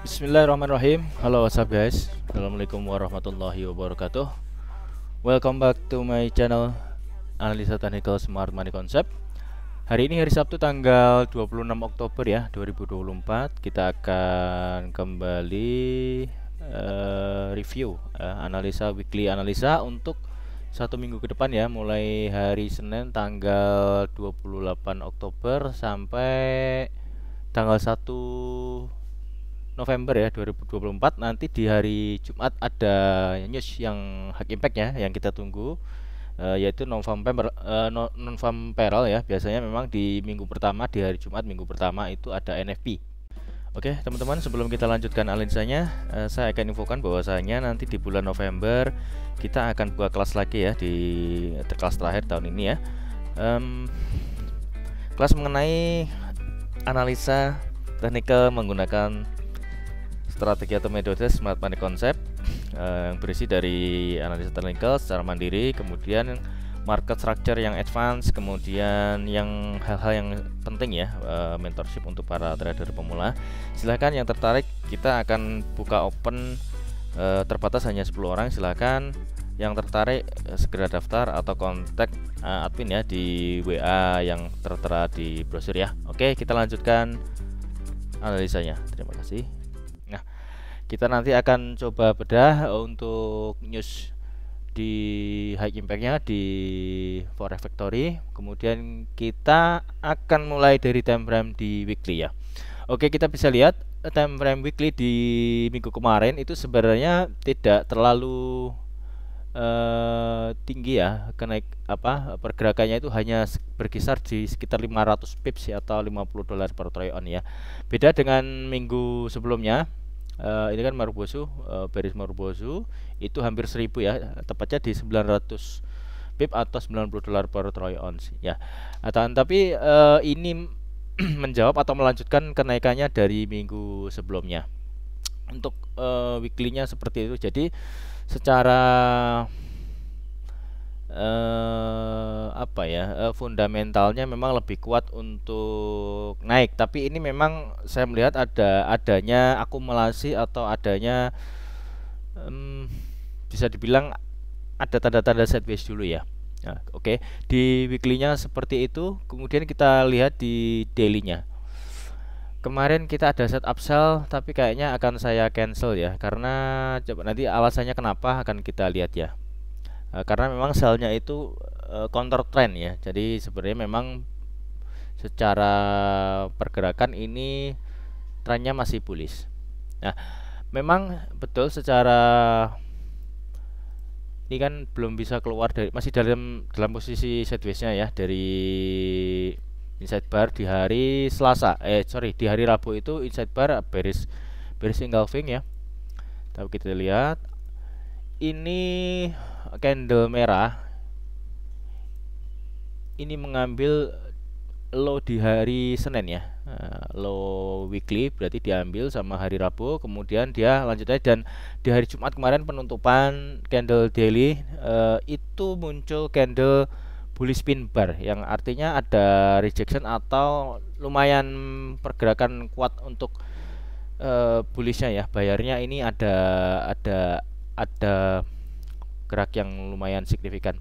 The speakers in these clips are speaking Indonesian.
Bismillahirrahmanirrahim. Halo what's up guys. Assalamualaikum warahmatullahi wabarakatuh. Welcome back to my channel Analisa Technical Smart Money Concept. Hari ini hari Sabtu tanggal 26 Oktober ya 2024. Kita akan kembali review analisa weekly analisa untuk satu minggu ke depan ya, mulai hari Senin tanggal 28 Oktober sampai tanggal 1 November ya 2024. Nanti di hari Jumat ada news yang high impact ya yang kita tunggu, yaitu non-farm payroll ya. Biasanya memang di minggu pertama, di hari Jumat minggu pertama itu ada NFP. Oke teman-teman, sebelum kita lanjutkan analisanya, saya akan infokan bahwasanya nanti di bulan November kita akan buka kelas lagi ya, di kelas terakhir tahun ini ya. Kelas mengenai analisa teknikal menggunakan strategi atau metode Smart Money Concept, yang berisi dari analisa teknikal secara mandiri, kemudian market structure yang advance, kemudian yang hal-hal yang penting ya, mentorship untuk para trader pemula. Silahkan yang tertarik, kita akan buka open, terbatas hanya 10 orang. Silahkan yang tertarik segera daftar atau kontak admin ya di WA yang tertera di brosur ya. Oke, kita lanjutkan analisanya. Terima kasih. Nah, kita nanti akan coba bedah untuk news di high impact-nya di Forex Factory. Kemudian kita akan mulai dari time frame di weekly ya. Oke, kita bisa lihat time frame weekly di minggu kemarin itu sebenarnya tidak terlalu tinggi ya, pergerakannya itu hanya berkisar di sekitar 500 pips ya, atau $50 per troy on ya. Beda dengan minggu sebelumnya. Ini kan Marubozu, bearish Marubozu itu hampir 1000 ya, tepatnya di 900 pip atau $90 per troy ounce ya. Tapi ini menjawab atau melanjutkan kenaikannya dari minggu sebelumnya. Untuk weekly-nya seperti itu. Jadi secara fundamentalnya memang lebih kuat untuk naik, tapi ini memang saya melihat adanya akumulasi atau adanya bisa dibilang ada tanda-tanda sideways dulu ya. Nah, oke. Di weekly-nya seperti itu. Kemudian kita lihat di daily-nya. Kemarin kita ada set upsell, tapi kayaknya akan saya cancel ya, karena coba nanti alasannya kenapa akan kita lihat ya. Karena memang sell-nya itu counter trend ya. Jadi sebenarnya memang secara pergerakan ini trennya masih bullish. Nah, memang betul secara ini kan belum bisa keluar dari, masih dalam posisi sideways-nya ya, dari inside bar di hari Selasa, di hari Rabu itu inside bar bearish engulfing ya. Tapi kita lihat ini candle merah ini mengambil low di hari Senin ya, low weekly berarti diambil sama hari Rabu, kemudian dia lanjut aja, dan di hari Jumat kemarin penutupan candle daily itu muncul candle bullish pin bar, yang artinya ada rejection atau lumayan pergerakan kuat untuk bullishnya ya. Bayarnya ini ada gerak yang lumayan signifikan.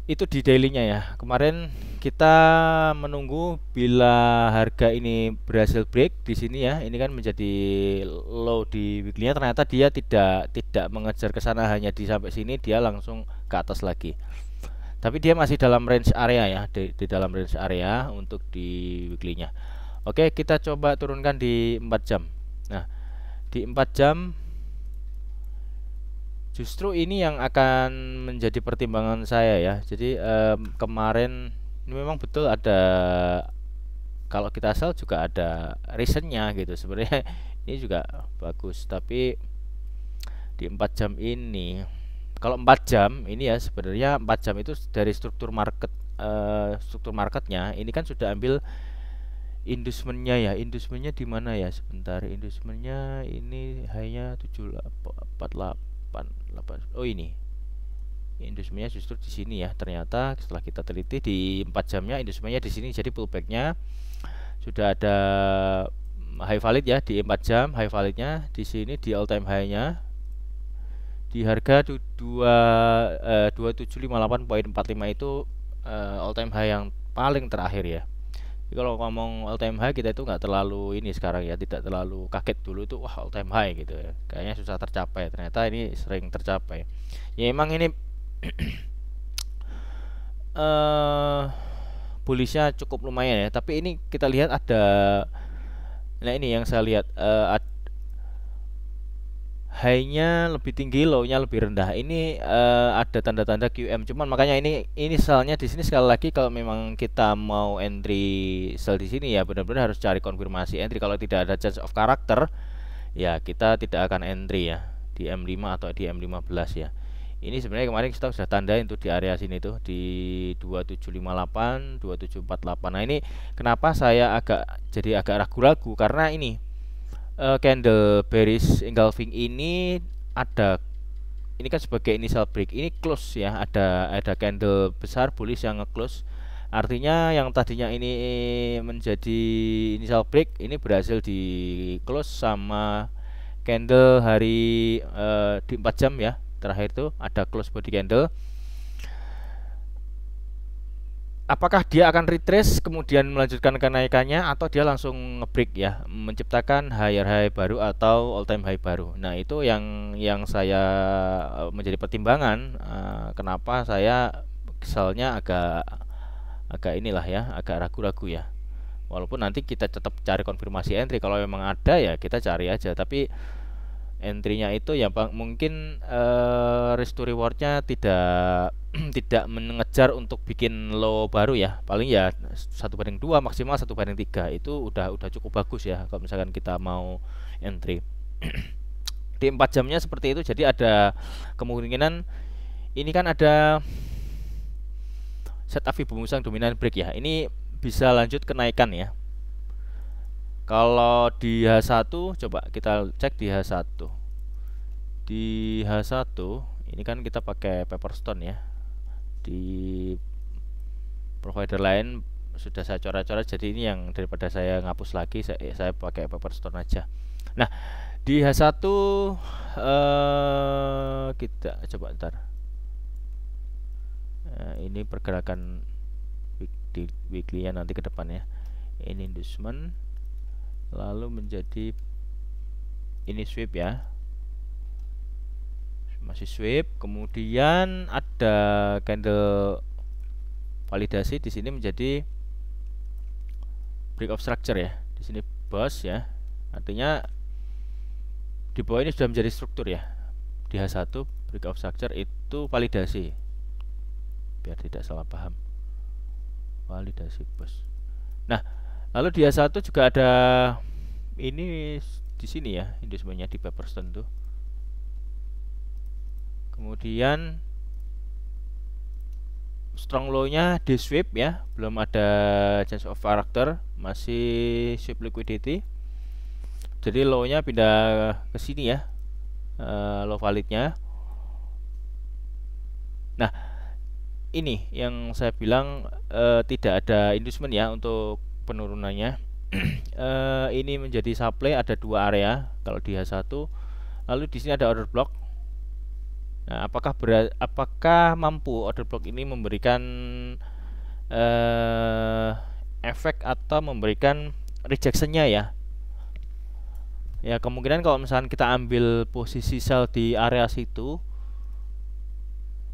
Itu di daily-nya ya. Kemarin kita menunggu bila harga ini berhasil break di sini ya. Ini kan menjadi low di weekly-nya, ternyata dia tidak mengejar ke sana, hanya di sampai sini dia langsung ke atas lagi. Tapi dia masih dalam range area ya, di dalam range area untuk di weekly-nya. Oke, kita coba turunkan di 4 jam. Nah, di 4 jam justru ini yang akan menjadi pertimbangan saya ya. Jadi kemarin ini memang betul ada, kalau kita sell juga ada reasonnya gitu. Sebenarnya ini juga bagus, tapi di 4 jam ini, kalau 4 jam ini ya, sebenarnya 4 jam itu dari struktur marketnya ini kan sudah ambil inducementnya ya. Inducementnya di mana ya, sebentar. Inducementnya ini hanya 748. Oh, ini inducementnya justru di sini ya. Ternyata setelah kita teliti di 4 jamnya inducementnya di sini, jadi pullbacknya sudah ada high valid ya, di 4 jam high validnya di sini, di all time high-nya di harga 2758.45 itu all time high yang paling terakhir ya. Jadi kalau ngomong all time high, kita itu nggak terlalu ini sekarang ya, tidak terlalu kaget. Dulu itu wah all time high gitu ya, kayaknya susah tercapai, ternyata ini sering tercapai ya. Emang ini bullishnya cukup lumayan ya, tapi ini kita lihat ada, nah ini yang saya lihat, high-nya lebih tinggi, low-nya lebih rendah. Ini ada tanda-tanda QM. Cuman makanya ini salnya di sini sekali lagi, kalau memang kita mau entry sell di sini ya benar-benar harus cari konfirmasi entry. Kalau tidak ada change of character ya kita tidak akan entry ya di M5 atau di M15 ya. Ini sebenarnya kemarin kita sudah tandain tuh di area sini tuh di 2758, 2748. Nah, ini kenapa saya jadi agak ragu-ragu, karena ini candle bearish engulfing ini ada, ini kan sebagai initial break, ini close ya, ada candle besar bullish yang nge-close, artinya yang tadinya ini menjadi initial break ini berhasil di close sama candle hari di 4 jam ya, terakhir tuh ada close body candle. Apakah dia akan retrace kemudian melanjutkan kenaikannya, atau dia langsung ngebreak ya, menciptakan higher high baru atau all time high baru. Nah, itu yang saya menjadi pertimbangan kenapa saya kesalnya agak inilah ya, agak ragu-ragu ya. Walaupun nanti kita tetap cari konfirmasi entry, kalau memang ada ya kita cari aja, tapi entry-nya itu ya mungkin risk to reward-nya tidak tidak mengejar untuk bikin low baru ya, paling ya 1/2, maksimal 1/3, itu udah cukup bagus ya kalau misalkan kita mau entry. Di 4 jamnya seperti itu, jadi ada kemungkinan ini kan ada setup Fibonacci dominan break ya, ini bisa lanjut kenaikan ya. Kalau di H1 coba kita cek di H1. Di H1 ini kan kita pakai Pepperstone ya. Di provider lain sudah saya coret-coret, jadi ini yang daripada saya ngapus lagi, saya pakai Pepperstone aja. Nah, di H1 kita coba ntar. Ini pergerakan di weekly-nya nanti ke depannya. Ini inducement, lalu menjadi ini sweep ya, masih sweep, kemudian ada candle validasi di sini menjadi break of structure ya, di sini bos ya, artinya di bawah ini sudah menjadi struktur ya. Di H1 break of structure itu validasi, biar tidak salah paham, validasi bos. Nah, lalu di H1 juga ada ini di sini ya, inducementnya di Pepperstone tuh. Kemudian strong low-nya di sweep ya, belum ada change of character, masih sweep liquidity. Jadi low-nya pindah ke sini ya, low validnya. Nah, ini yang saya bilang tidak ada inducement ya untuk penurunannya. Ini menjadi supply, ada 2 area kalau di H1. Lalu di sini ada order block. Nah, apakah mampu order block ini memberikan efek atau memberikan rejectionnya ya? Ya, kemungkinan kalau misalkan kita ambil posisi sell di area situ,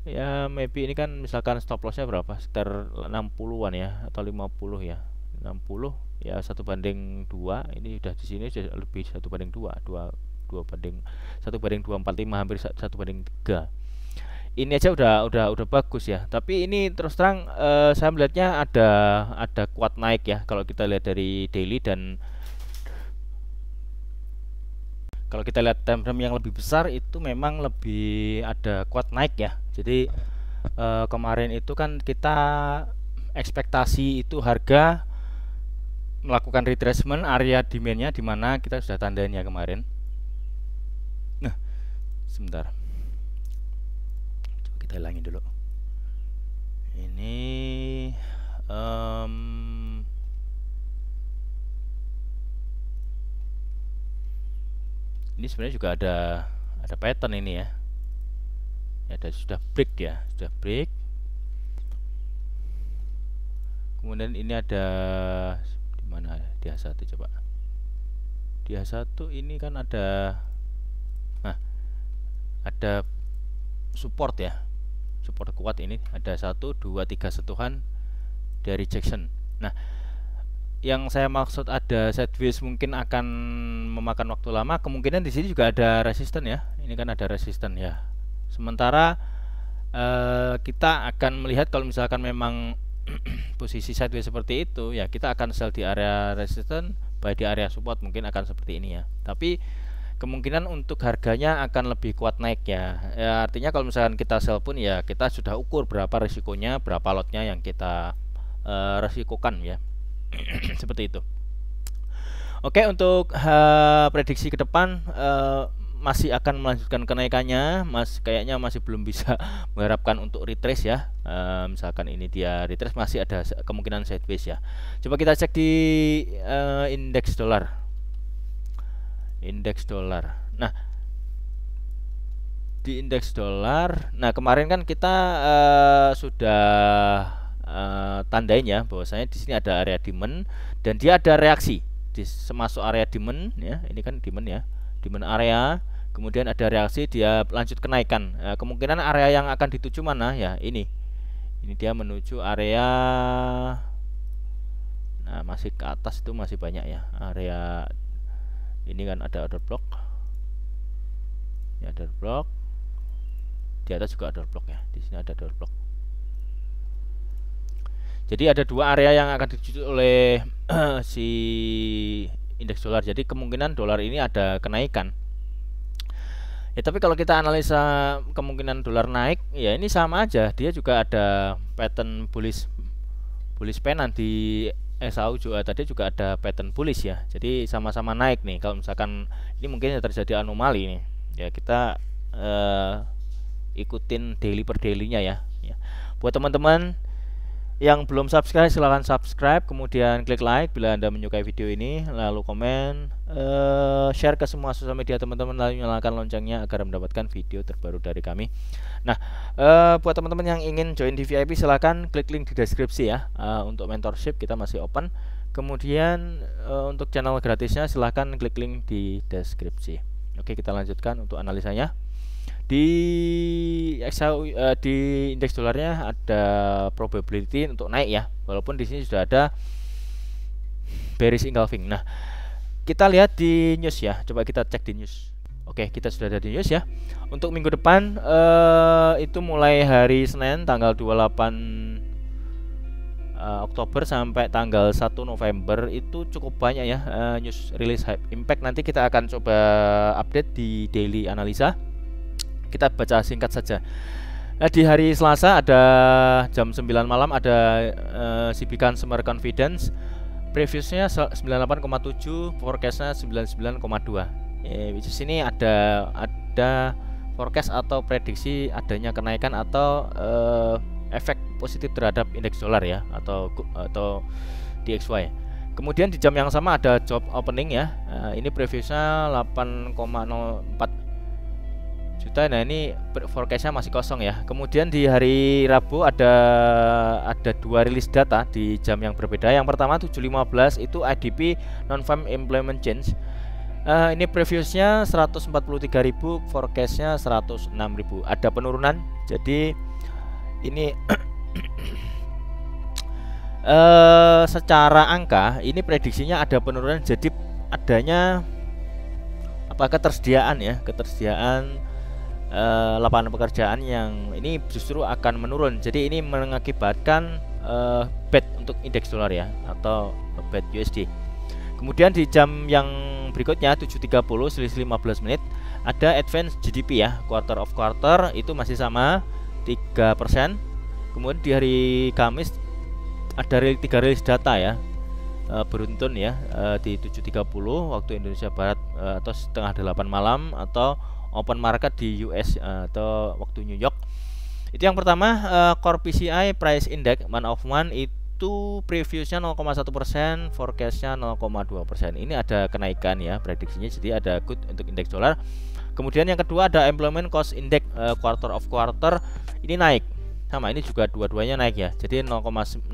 ya maybe ini kan misalkan stop lossnya berapa, sekitar 60-an ya, atau 50 ya, 60 ya, 1/2, ini udah di sini sudah lebih 1/2, 1/245, hampir 1/3. Ini aja udah bagus ya, tapi ini terus terang saya melihatnya ada kuat naik ya kalau kita lihat dari daily, dan kalau kita lihat time frame yang lebih besar itu memang lebih ada kuat naik ya. Jadi kemarin itu kan kita ekspektasi itu harga melakukan retracement area demandnya, dimana kita sudah tandain ya kemarin. Nah, sebentar, coba kita hilangin dulu ini. Ini sebenarnya juga ada pattern ini ya. Ada sudah break ya, sudah break. Kemudian ini ada di mana di H1 coba. Di H1 ini kan ada ada support ya. Support kuat ini ada 1 2 3 sentuhan dari rejection. Nah, yang saya maksud ada sideways mungkin akan memakan waktu lama, kemungkinan di sini juga ada resisten ya. Ini kan ada resisten ya. Sementara kita akan melihat kalau misalkan memang posisi sideways seperti itu ya, kita akan sell di area resisten, buy di area support, mungkin akan seperti ini ya. Tapi kemungkinan untuk harganya akan lebih kuat naik ya. Artinya kalau misalkan kita sell pun ya kita sudah ukur berapa risikonya, berapa lotnya yang kita resikokan ya. Seperti itu. Oke, untuk prediksi ke depan masih akan melanjutkan kenaikannya. Kayaknya masih belum bisa mengharapkan untuk retrace ya. Misalkan ini dia retrace, masih ada kemungkinan sideways ya. Coba kita cek di indeks dolar. Indeks dolar. Nah, di indeks dolar, nah kemarin kan kita sudah tandain ya bahwasanya di sini ada area demand dan dia ada reaksi di semasuk area demand ya. Ini kan demand ya, demand area, kemudian ada reaksi, dia lanjut kenaikan. Kemungkinan area yang akan dituju mana ya, ini dia menuju area, nah masih ke atas itu masih banyak ya area. Ini kan ada order block ya, order block di atas juga ada order block ya, di sini ada order block. Jadi ada dua area yang akan dituju oleh si indeks dolar. Jadi kemungkinan dolar ini ada kenaikan. Ya, tapi kalau kita analisa kemungkinan dolar naik, ya ini sama aja. Dia juga ada pattern bullish pennant di SAU juga tadi juga ada pattern bullish ya. Jadi sama-sama naik nih. Kalau misalkan ini mungkin terjadi anomali nih. Ya kita ikutin daily per daily-nya ya. Buat teman-teman yang belum subscribe, silahkan subscribe, kemudian klik like bila Anda menyukai video ini, lalu komen, share ke semua sosial media teman-teman, lalu nyalakan loncengnya agar mendapatkan video terbaru dari kami. Nah, buat teman-teman yang ingin join di VIP, silahkan klik link di deskripsi ya. Untuk mentorship kita masih open. Kemudian untuk channel gratisnya silahkan klik link di deskripsi. Oke, kita lanjutkan untuk analisanya. Di indeks dolarnya ada probability untuk naik ya, walaupun di sini sudah ada bearish engulfing. Nah, kita lihat di news ya, coba kita cek di news. Oke, kita sudah ada di news ya. Untuk minggu depan itu mulai hari Senin tanggal 28 Oktober sampai tanggal 1 November itu cukup banyak ya news release hype impact. Nanti kita akan coba update di daily analisa. Kita baca singkat saja. Di hari Selasa ada jam 9 malam ada CB Consumer Confidence, previousnya 98,7, forecastnya 99,2. Which is ini ada forecast atau prediksi adanya kenaikan atau efek positif terhadap indeks dolar ya, atau DXY. Kemudian di jam yang sama ada job opening ya. Ini previousnya 8,04 juta. Nah, ini forecastnya masih kosong ya. Kemudian di hari Rabu ada dua rilis data di jam yang berbeda. Yang pertama 7.15 itu IDP non-farm employment change. Ini previousnya 143.000, forecastnya 106.000. Ada penurunan. Jadi ini secara angka ini prediksinya ada penurunan. Jadi adanya ketersediaan lapangan pekerjaan yang ini justru akan menurun. Jadi ini mengakibatkan bad untuk indeks dolar ya, atau bad USD. Kemudian di jam yang berikutnya 7.30 selisih 15 menit ada advance GDP ya, quarter of quarter itu masih sama 3%. Kemudian di hari Kamis ada 3 rilis data ya, beruntun ya, di 7.30 waktu Indonesia Barat atau setengah 8 malam atau open market di US atau waktu New York. Itu yang pertama, Core PCI Price Index month of month itu itu previousnya 0,1%, forecastnya 0,2%. Ini ada kenaikan ya prediksinya, jadi ada good untuk indeks dolar. Kemudian yang kedua ada employment cost index quarter of quarter, ini naik. Sama, ini juga dua-duanya naik ya. Jadi 0,9%,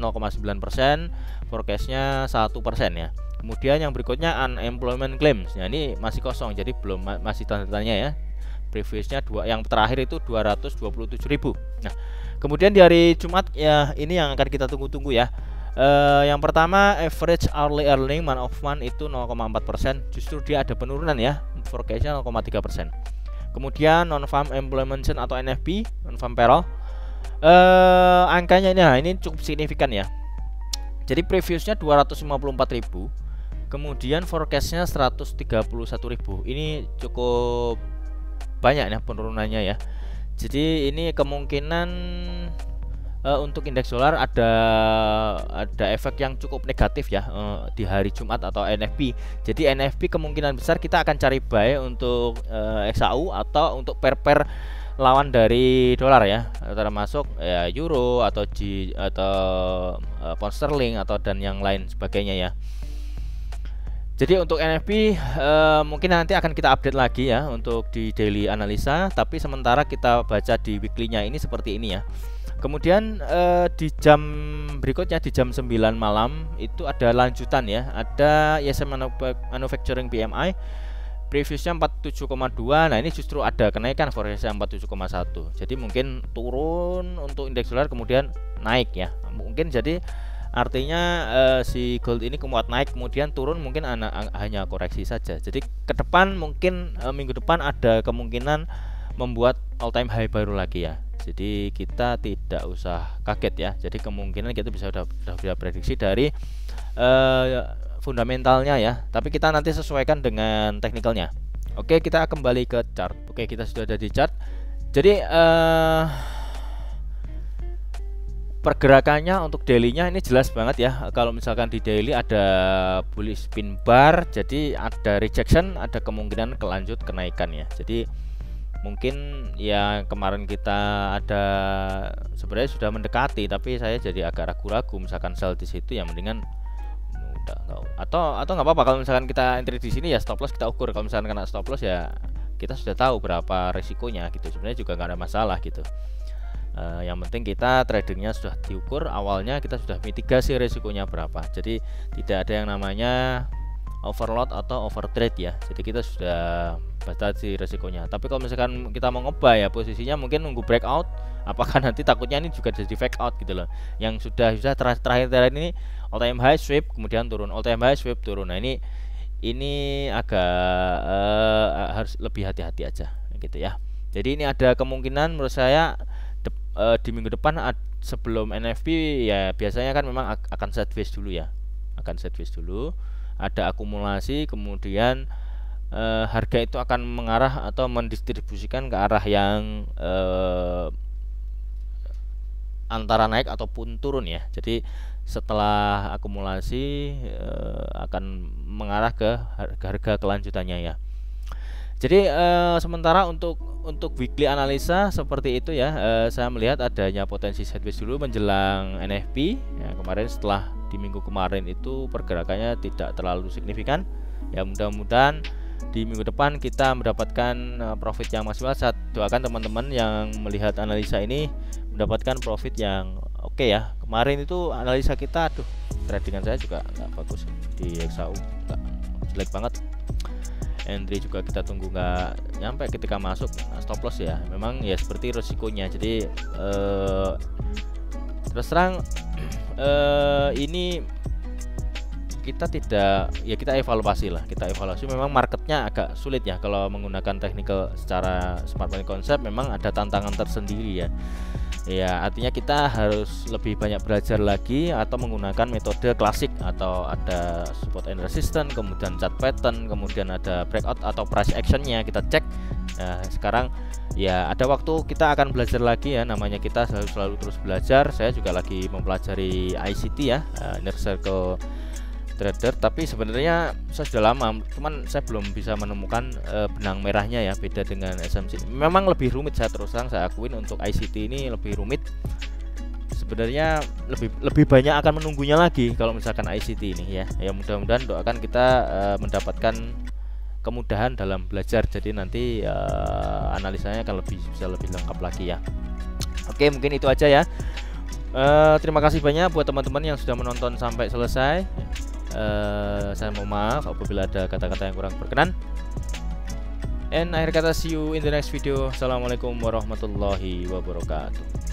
forecastnya 1% ya. Kemudian yang berikutnya unemployment claims. Nah, ini masih kosong, jadi belum masih tanda tanya ya. Previously yang terakhir itu 227.000. Nah, kemudian di hari Jumat ya, ini yang akan kita tunggu-tunggu ya. Yang pertama average hourly earning month of month itu 0,4%, justru dia ada penurunan ya, forecastnya 0,3%. Kemudian non-farm employment atau NFP, non-farm payroll, angkanya ini cukup signifikan ya. Jadi previousnya 254.000, kemudian forecastnya 131.000. Ini cukup banyak ya penurunannya ya. Jadi ini kemungkinan untuk indeks dolar ada efek yang cukup negatif ya di hari Jumat atau NFP. Jadi NFP kemungkinan besar kita akan cari buy untuk XAU atau untuk pair lawan dari dolar ya, termasuk ya euro atau pound sterling atau dan yang lain sebagainya ya. Jadi untuk NFP mungkin nanti akan kita update lagi ya untuk di daily analisa, tapi sementara kita baca di weekly-nya ini seperti ini ya. Kemudian di jam berikutnya di jam 9 malam itu ada lanjutan ya, ada ISM Manufacturing PMI, previously 47,2. Nah, ini justru ada kenaikan, forecastnya 47,1. Jadi mungkin turun untuk indeks dolar kemudian naik ya. Mungkin jadi artinya si gold ini kuat naik kemudian turun, mungkin hanya koreksi saja. Jadi ke depan mungkin minggu depan ada kemungkinan membuat all time high baru lagi ya. Jadi kita tidak usah kaget ya. Jadi kemungkinan kita bisa sudah prediksi dari fundamentalnya ya. Tapi kita nanti sesuaikan dengan teknikalnya. Oke, kita kembali ke chart. Oke, kita sudah ada di chart. Jadi pergerakannya untuk daily-nya ini jelas banget ya. Kalau misalkan di daily ada bullish pin bar, jadi ada rejection, ada kemungkinan kelanjut kenaikan ya. Jadi mungkin ya kemarin kita ada sebenarnya sudah mendekati, tapi saya jadi agak ragu-ragu misalkan sell di situ ya, mendingan udah atau nggak apa-apa kalau misalkan kita entry di sini ya, stop loss kita ukur. Kalau misalkan kena stop loss ya kita sudah tahu berapa risikonya gitu. Sebenarnya juga nggak ada masalah gitu. Yang penting kita tradingnya sudah diukur awalnya, kita sudah mitigasi resikonya berapa. Jadi tidak ada yang namanya overload atau overtrade ya. Jadi kita sudah batasi resikonya. Tapi kalau misalkan kita mau ngebuy ya, posisinya mungkin nunggu breakout, apakah nanti takutnya ini juga jadi fake out gitu loh. Yang sudah terakhir ini all time high sweep kemudian turun, all time high sweep turun. Nah, ini agak harus lebih hati-hati aja gitu ya. Jadi ini ada kemungkinan menurut saya di minggu depan sebelum NFP ya biasanya kan memang akan sideways dulu ya, akan sideways dulu, ada akumulasi, kemudian harga itu akan mengarah atau mendistribusikan ke arah yang antara naik ataupun turun ya. Jadi setelah akumulasi akan mengarah ke harga kelanjutannya ya. Jadi sementara untuk weekly analisa seperti itu ya, saya melihat adanya potensi sideways dulu menjelang NFP ya. Kemarin setelah di minggu kemarin itu pergerakannya tidak terlalu signifikan ya, mudah-mudahan di minggu depan kita mendapatkan profit yang maksimal. Saya doakan teman-teman yang melihat analisa ini mendapatkan profit yang oke ya. Kemarin itu analisa kita tradingan saya juga nggak bagus di XAU, jelek banget. Entry juga kita tunggu nggak nyampe ketika masuk, stop loss ya. Memang ya seperti resikonya. Jadi terus terang ini kita kita evaluasi lah, memang marketnya agak sulit ya kalau menggunakan technical secara smart money concept. Memang ada tantangan tersendiri ya. Ya artinya kita harus lebih banyak belajar lagi atau menggunakan metode klasik, atau ada support and resistance, kemudian chart pattern, kemudian ada breakout atau price actionnya kita cek. Nah, sekarang ya ada waktu kita akan belajar lagi ya, namanya kita selalu terus belajar. Saya juga lagi mempelajari ICT ya, Inner Circle Trader, tapi sebenarnya saya sudah lama, cuman saya belum bisa menemukan benang merahnya ya, beda dengan SMC. Memang lebih rumit, saya terus terang saya akuin untuk ICT ini lebih rumit. sebenarnya lebih banyak akan menunggunya lagi kalau misalkan ICT ini ya. Ya mudah-mudahan doakan kita mendapatkan kemudahan dalam belajar, jadi nanti analisanya akan bisa lebih lengkap lagi ya. Oke, mungkin itu aja ya. Terima kasih banyak buat teman-teman yang sudah menonton sampai selesai. Saya mohon maaf apabila ada kata-kata yang kurang berkenan. And akhir kata, see you in the next video. Assalamualaikum warahmatullahi wabarakatuh.